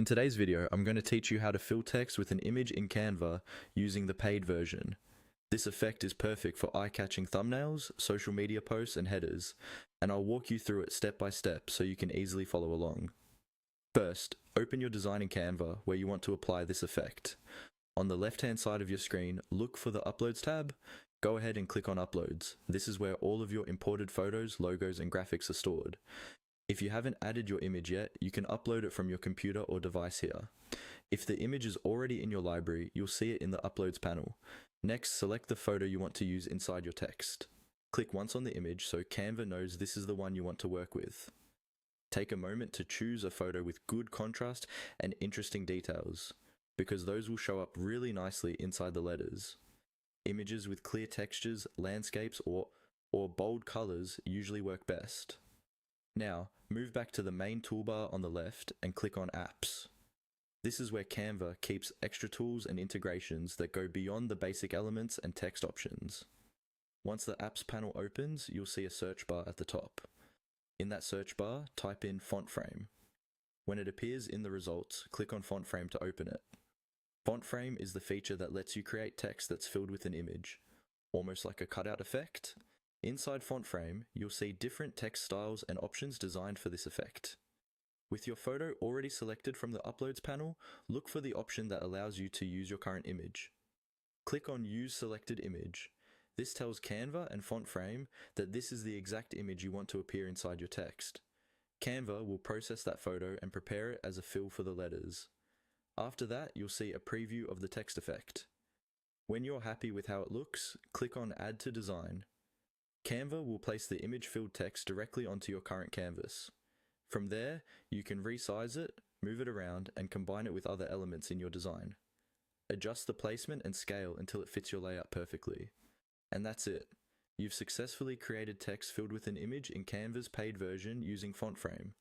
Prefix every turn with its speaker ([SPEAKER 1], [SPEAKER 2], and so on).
[SPEAKER 1] In today's video, I'm going to teach you how to fill text with an image in Canva using the paid version. This effect is perfect for eye-catching thumbnails, social media posts, and headers, and I'll walk you through it step by step so you can easily follow along. First, open your design in Canva where you want to apply this effect. On the left-hand side of your screen, look for the Uploads tab. Go ahead and click on Uploads. This is where all of your imported photos, logos, and graphics are stored. If you haven't added your image yet, you can upload it from your computer or device here. If the image is already in your library, you'll see it in the Uploads panel. Next, select the photo you want to use inside your text. Click once on the image so Canva knows this is the one you want to work with. Take a moment to choose a photo with good contrast and interesting details, because those will show up really nicely inside the letters. Images with clear textures, landscapes, or bold colors usually work best. Now, move back to the main toolbar on the left and click on Apps. This is where Canva keeps extra tools and integrations that go beyond the basic elements and text options. Once the Apps panel opens, you'll see a search bar at the top. In that search bar, type in Font Frame. When it appears in the results, click on Font Frame to open it. Font Frame is the feature that lets you create text that's filled with an image, almost like a cutout effect. Inside Font Frame, you'll see different text styles and options designed for this effect. With your photo already selected from the Uploads panel, look for the option that allows you to use your current image. Click on Use Selected Image. This tells Canva and Font Frame that this is the exact image you want to appear inside your text. Canva will process that photo and prepare it as a fill for the letters. After that, you'll see a preview of the text effect. When you're happy with how it looks, click on Add to Design. Canva will place the image-filled text directly onto your current canvas. From there, you can resize it, move it around, and combine it with other elements in your design. Adjust the placement and scale until it fits your layout perfectly. And that's it. You've successfully created text filled with an image in Canva's paid version using Font Frame.